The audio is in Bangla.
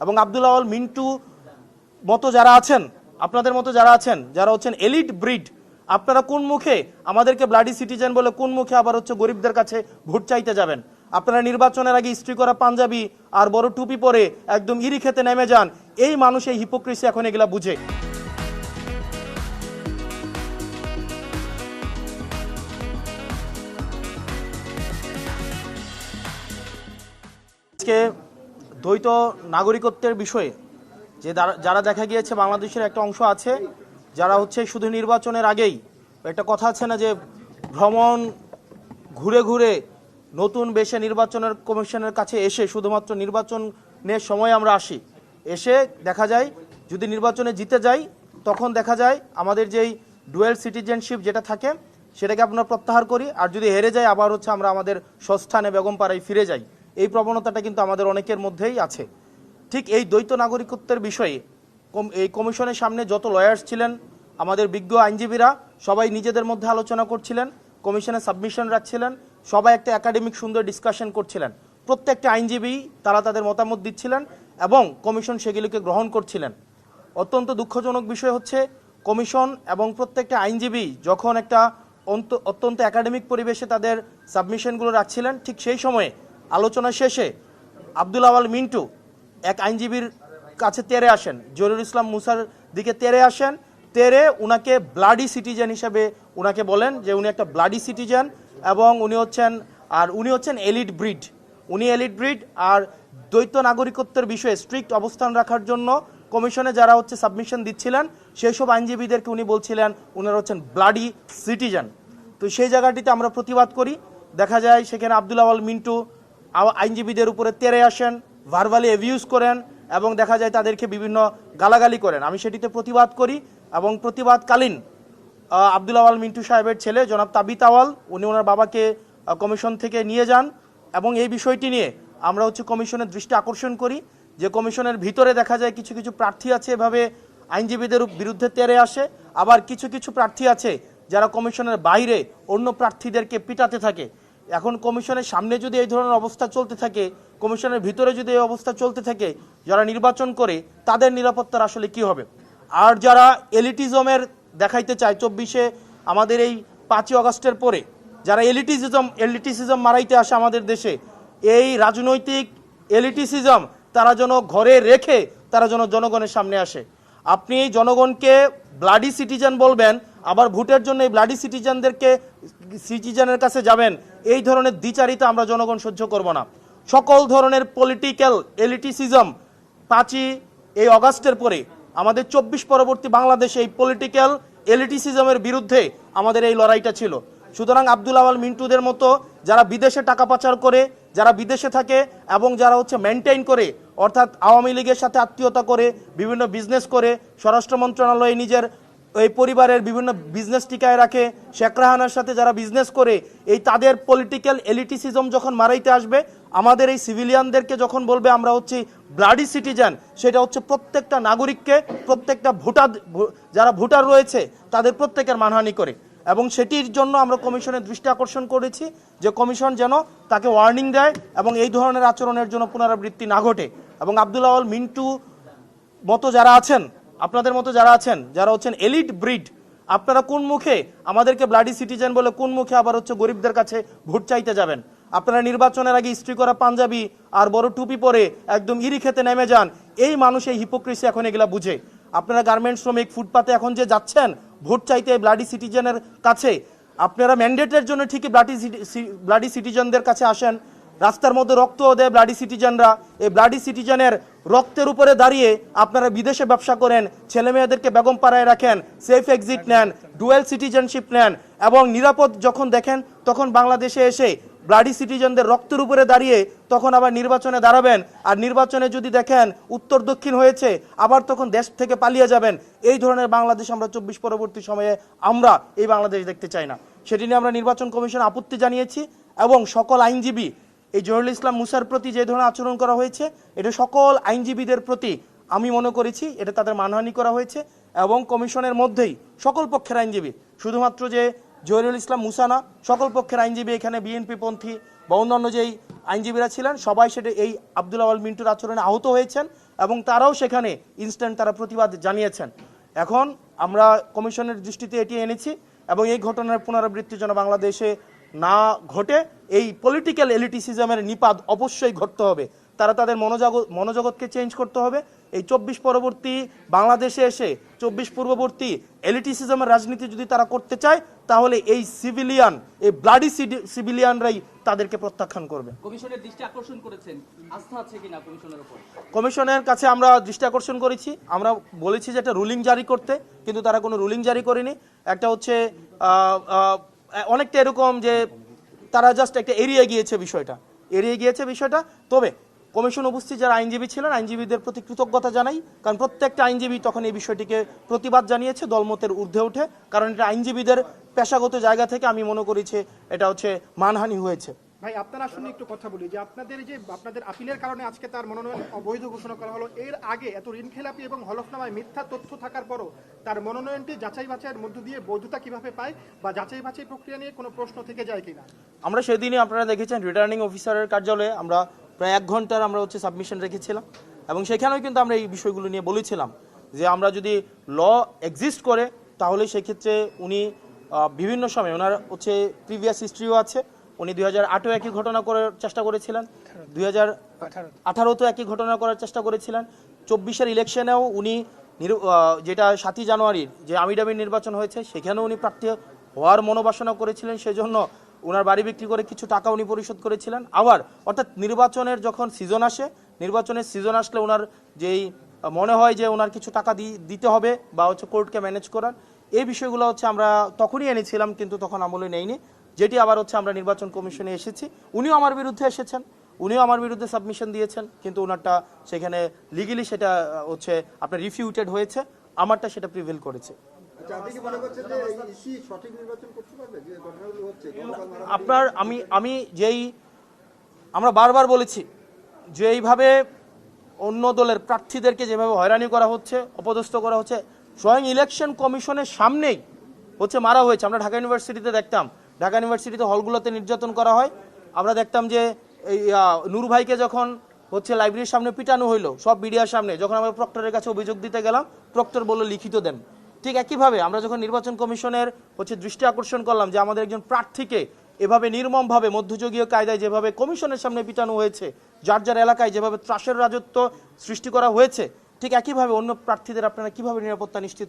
এবং আব্দুল আওয়াল মিন্টু মতো যারা আছেন, আপনাদের মতো যারা আছেন, যারা হচ্ছেন এলিট ব্রিড, আপনারা কোন মুখে আমাদেরকে ব্লাডি সিটিজেন বলে কোন মুখে আবার হচ্ছে গরিবদের কাছে ভোট চাইতে যাবেন? আপনারা নির্বাচনের আগে ইস্ত্রি করা পাঞ্জাবি আর বড় টুপি পরে একদম ইরি খেতে নেমে যান। এই মানুষ এই হিপোক্রেসি এখন এগুলা বুঝে। আজকে দ্বৈত নাগরিকত্বের বিষয়ে যে যারা দেখা গিয়েছে বাংলাদেশের একটা অংশ আছে যারা হচ্ছে শুধু নির্বাচনের আগেই, একটা কথা আছে না যে ভ্রমণ ঘুরে ঘুরে নতুন বেশে নির্বাচনের কমিশনের কাছে এসে শুধুমাত্র নির্বাচনের সময় আমরা আসি, এসে দেখা যায় যদি নির্বাচনে জিতে যাই তখন দেখা যায় আমাদের যেই ডুয়েল সিটিজেনশিপ যেটা থাকে সেটাকে আমরা প্রত্যাহার করি, আর যদি হেরে যাই আবার হচ্ছে আমরা আমাদের স্বস্থানে বেগমপাড়ায় ফিরে যাই। এই প্রবণতাটা কিন্তু আমাদের অনেকের মধ্যেই আছে। ঠিক এই দ্বৈত নাগরিকত্বের বিষয়ে এই কমিশনের সামনে যত লয়ার্স ছিলেন, আমাদের বিজ্ঞ আইনজীবীরা সবাই নিজেদের মধ্যে আলোচনা করছিলেন, কমিশনে সাবমিশন রাখছিলেন, সবাই একটা একাডেমিক সুন্দর ডিসকাশন করছিলেন। প্রত্যেকটা আইনজীবী তারা তাদের মতামত দিচ্ছিলেন এবং কমিশন সেগুলিকে গ্রহণ করছিলেন। অত্যন্ত দুঃখজনক বিষয় হচ্ছে কমিশন এবং প্রত্যেকটা আইনজীবী যখন একটা অত্যন্ত একাডেমিক পরিবেশে তাদের সাবমিশনগুলো রাখছিলেন, ঠিক সেই সময়ে আলোচনা শেষে আব্দুল আওয়াল মিন্টু এক আইনজীবীর কাছে তেরে আসেন, জহিরুল ইসলাম মুসার দিকে তেরে আসেন, তেরে উনাকে ব্লাডি সিটিজেন হিসেবে উনাকে বলেন যে উনি একটা ব্লাডি সিটিজেন এবং উনি হচ্ছেন এলিট ব্রিড। উনি এলিট ব্রিড আর দ্বৈত নাগরিকত্বের বিষয়ে স্ট্রিক্ট অবস্থান রাখার জন্য কমিশনে যারা হচ্ছে সাবমিশন দিচ্ছিলেন সেই সব আইনজীবীদেরকে উনি বলছিলেন উনারা হচ্ছেন ব্লাডি সিটিজেন। তো সেই জায়গাটিতে আমরা প্রতিবাদ করি। দেখা যায় সেখানে আব্দুল আওয়াল মিন্টু আইনজীবীদের উপরে তেরে আসেন, ভার্বালি অ্যাবিউজ করেন এবং দেখা যায় তাদেরকে বিভিন্ন গালাগালি করেন। আমি সেটিতে প্রতিবাদ করি এবং প্রতিবাদকালীন আব্দুল আওয়াল মিন্টু সাহেবের ছেলে জনাব তাবিত আওয়াল উনি ওনার বাবাকে কমিশন থেকে নিয়ে যান এবং এই বিষয়টি নিয়ে আমরা হচ্ছে কমিশনের দৃষ্টি আকর্ষণ করি যে কমিশনের ভিতরে দেখা যায় কিছু কিছু প্রার্থী আছে এভাবে আইনজীবীদের বিরুদ্ধে তেরে আসে, আবার কিছু কিছু প্রার্থী আছে যারা কমিশনের বাইরে অন্য প্রার্থীদেরকে পিটাতে থাকে। এখন কমিশনের সামনে যদি এই ধরনের অবস্থা চলতে থাকে, কমিশনের ভিতরে যদি এই অবস্থা চলতে থাকে, যারা নির্বাচন করে তাদের নিরাপত্তার আসলে কি হবে? আর যারা এলিটিজমের দেখাইতে চায় 24-এ আমাদের এই 5ই আগস্টের পরে যারা এলিটিসিজম মারাইতে আসে আমাদের দেশে, এই রাজনৈতিক এলিটিসিজম তারা যেন ঘরে রেখে তারা যেন জনগণের সামনে আসে। আপনি জনগণকে ব্লাডি সিটিজেন বলবেন, আবার ভোটের জন্য এই ব্লাডি সিটিজেনের কাছে যাবেন, এই ধরনের দ্বিচারিতা আমরা জনগণ সহ্য করব না। সকল ধরনের পলিটিক্যাল এলিটিসিজম 5ই এই আগস্টের পরে আমাদের 24 পরবর্তী বাংলাদেশে এই পলিটিক্যাল এলিটিসিজমের বিরুদ্ধে আমাদের এই লড়াইটা ছিল। সুতরাং আব্দুল আওয়াল মিন্টুদের মতো যারা বিদেশে টাকা পাচার করে, যারা বিদেশে থাকে এবং যারা হচ্ছে মেনটেইন করে, অর্থাৎ আওয়ামী লীগের সাথে আত্মীয়তা করে বিভিন্ন বিজনেস করে, স্বরাষ্ট্র মন্ত্রণালয়ে নিজের এই পরিবারের বিভিন্ন বিজনেস টিকায় রাখে, শেখ রাহানার সাথে যারা বিজনেস করে, এই তাদের পলিটিক্যাল এলিটিসিজম যখন মারাইতে আসবে, আমাদের এই সিভিলিয়ানদেরকে যখন বলবে আমরা হচ্ছি ব্লাডি সিটিজেন, সেটা হচ্ছে প্রত্যেকটা নাগরিককে, প্রত্যেকটা যারা ভোটার রয়েছে তাদের প্রত্যেকের মানহানি করে। এবং সেটির জন্য আমরা কমিশনের দৃষ্টি আকর্ষণ করেছি যে কমিশন যেন তাকে ওয়ার্নিং দেয় এবং এই ধরনের আচরণের জন্য পুনরাবৃত্তি না ঘটে। এবং আব্দুল আওয়াল মিন্টু মতো যারা আছেন, আপনাদের মতো যারা আছেন, যারা হচ্ছেন এলিট ব্রিড, আপনারা কোন মুখে আমাদেরকে ব্লাডি সিটিজেন বলে কোন মুখে আবার হচ্ছে গরিবদের কাছে ভোট চাইতে যাবেন? আপনারা নির্বাচনের আগে ইস্ত্রি করা পাঞ্জাবি আর বড় টুপি পরে একদম ইরি খেতে নেমে যান। এই মানুষ এই হিপোক্রেসি এখন এগুলা বুঝে। আপনারা গার্মেন্টস শ্রমিক ফুটপাতে এখন যে যাচ্ছেন ভোট চাইতে ব্লাডি সিটিজেনের কাছে, আপনারা ম্যান্ডেটের জন্য ঠিকই ব্লাডি সিটিজেনদের কাছে আসেন, রাস্তার মধ্যে রক্ত দেয় ব্লাডি সিটিজেনরা। এই ব্লাডি সিটিজেনের রক্তের উপরে দাঁড়িয়ে আপনারা বিদেশে ব্যবসা করেন, ছেলে মেয়েদেরকে বেগমপাড়ায় রাখেন, সেফ এক্সিট নেন, ডুয়েল সিটিজেনশিপ নেন এবং নিরাপদ যখন দেখেন তখন বাংলাদেশে এসে ব্লাডি সিটিজেনদের রক্তের উপরে দাঁড়িয়ে তখন আবার নির্বাচনে দাঁড়াবেন। আর নির্বাচনে যদি দেখেন উত্তর দক্ষিণ হয়েছে আবার তখন দেশ থেকে পালিয়ে যাবেন। এই ধরনের বাংলাদেশ আমরা 24 পরবর্তী সময়ে আমরা এই বাংলাদেশ দেখতে চাই না। সেটি নিয়ে আমরা নির্বাচন কমিশন আপত্তি জানিয়েছি এবং সকল আইনজীবী এই জহিরুল ইসলাম মুসার প্রতি যে ধরনের আচরণ করা হয়েছে এটা সকল আইনজীবীদের প্রতি আমি মনে করেছি এটা তাদের মানহানি করা হয়েছে। এবং কমিশনের মধ্যেই সকল পক্ষের আইনজীবী, শুধুমাত্র যে জহিরুল ইসলাম মুসা না, সকল পক্ষের আইনজীবী, এখানে বিএনপি পন্থী বা অন্যান্য যেই আইনজীবীরা ছিলেন সবাই সেটা এই আব্দুল আওয়াল মিন্টুর আচরণে আহত হয়েছেন এবং তারাও সেখানে ইনস্ট্যান্ট তারা প্রতিবাদ জানিয়েছেন। এখন আমরা কমিশনের দৃষ্টিতে এটি এনেছি এবং এই ঘটনার পুনরাবৃত্তি যেন বাংলাদেশে না ঘটে, এই পলিটিক্যাল এলিটিসিজমের নিপাত অবশ্যই ঘটতে হবে। তারা তাদের মনোজগৎকে চেঞ্জ করতে হবে। এই 24 পরবর্তী বাংলাদেশে এসে 24 পূর্ববর্তী এলিটিসিজমের রাজনীতি যদি তারা করতে চায়, তাহলে এই সিভিলিয়ান, এই ব্লাডি সিভিলিয়ানরাই তাদেরকে প্রত্যাখ্যান করবে। কমিশনের দৃষ্টি আকর্ষণ করেছেন, আস্থা আছে কিনা কমিশনের উপর? কমিশনের কাছে আমরা দৃষ্টি আকর্ষণ করেছি, আমরা বলেছি যে একটা রুলিং জারি করতে, কিন্তু তারা কোনো রুলিং জারি করেনি। একটা হচ্ছে অনেকটা এরকম যে তারা জাস্ট একটা এড়িয়ে গিয়েছে বিষয়টা। তবে কমিশন উপস্থিত যারা আইনজীবী ছিলেন, আইনজীবীদের প্রতি কৃতজ্ঞতা জানাই, কারণ প্রত্যেকটা আইনজীবী তখন এই বিষয়টিকে প্রতিবাদ জানিয়েছে দলমতের ঊর্ধ্বে উঠে, কারণ এটা আইনজীবীদের পেশাগত জায়গা থেকে আমি মনে করেছি এটা হচ্ছে মানহানি হয়েছে। ভাই, আপনারা আসলে একটু কথা বলি যে আপনাদের আপিলের কারণে আজকে তার মনোনয়ন অবৈধ ঘোষণা করা হলো। এর আগে এত ঋণখেলাপি এবং হলফনামায় মিথ্যা তথ্য থাকার পরও তার মনোনয়নটি যাচাই বাছাইয়ের মধ্য দিয়ে বৈধতা কিভাবে পায়, বা যাচাই বাছাই প্রক্রিয়া নিয়ে কোনো প্রশ্ন থেকে যায় কিনা? আমরা সেদিনই আপনারা দেখেছেন রিটার্নিং অফিসারের কার্যালয়ে আমরা প্রায় 1 ঘন্টার আমরা হচ্ছে সাবমিশন রেখেছিলাম, এবং সেখানেও কিন্তু আমরা এই বিষয়গুলো নিয়ে বলেছিলাম যে আমরা যদি ল এক্সিস্ট করে তাহলে সেক্ষেত্রে উনি বিভিন্ন সময় ওনার হচ্ছে প্রিভিয়াস হিস্ট্রিও আছে। উনি 2008-এও একই ঘটনা করার চেষ্টা করেছিলেন, 2018-তো একই ঘটনা করার চেষ্টা করেছিলেন, 24-এর ইলেকশনেও উনি যেটা 7ই জানুয়ারির যে আমিডামি নির্বাচন হয়েছে সেখানেও উনি প্রার্থী হওয়ার মনোবাসনা করেছিলেন, সেজন্য ওনার বাড়ি বিক্রি করে কিছু টাকা উনি পরিশোধ করেছিলেন। আবার অর্থাৎ নির্বাচনের যখন সিজন আসে, নির্বাচনের সিজন আসলে ওনার যেই মনে হয় যে ওনার কিছু টাকা দিতে হবে বা হচ্ছে কোর্টকে ম্যানেজ করার, এই বিষয়গুলো হচ্ছে আমরা তখনই এনেছিলাম, কিন্তু তখন আমলে নেইনি, যেটি আবার হচ্ছে আমরা নির্বাচন কমিশনে এসেছি। উনিও আমার বিরুদ্ধে এসেছেন, উনিও আমার বিরুদ্ধে সাবমিশন দিয়েছেন, কিন্তু ওনারটা সেখানে লিগেলি সেটা হচ্ছে আপনার রিফিউটেড হয়েছে, আমারটা সেটা প্রিভেল করেছে। আপনার আমি আমরা বারবার বলেছি যে এইভাবে অন্য দলের প্রার্থীদেরকে যেভাবে হয়রানি করা হচ্ছে, অপদস্থ করা হচ্ছে, স্বয়ং ইলেকশন কমিশনের সামনেই হচ্ছে মারা হয়েছে। আমরা ঢাকা ইউনিভার্সিটিতে দেখতাম, ঢাকা ইউনিভার্সিটিতে হলগুলোতে নির্যাতন করা হয়। আমরা দেখতাম যে এই নূর ভাইকে যখন হচ্ছে লাইব্রেরির সামনে পিটানো হইলো সব মিডিয়ার সামনে, যখন আমরা প্রক্টরের কাছে অভিযোগ দিতে গেলাম, প্রক্টর বলল লিখিত দেন। ঠিক একইভাবে আমরা যখন নির্বাচন কমিশনের হচ্ছে দৃষ্টি আকর্ষণ করলাম যে আমাদের একজন প্রার্থীকে এভাবে নির্মমভাবে মধ্যযুগীয় কায়দায় যেভাবে কমিশনের সামনে পিটানো হয়েছে, যার যার এলাকায় যেভাবে ত্রাসের রাজত্ব সৃষ্টি করা হয়েছে, ঠিক একইভাবে অন্য প্রার্থীদের আপনারা কিভাবে নিরাপত্তা নিশ্চিত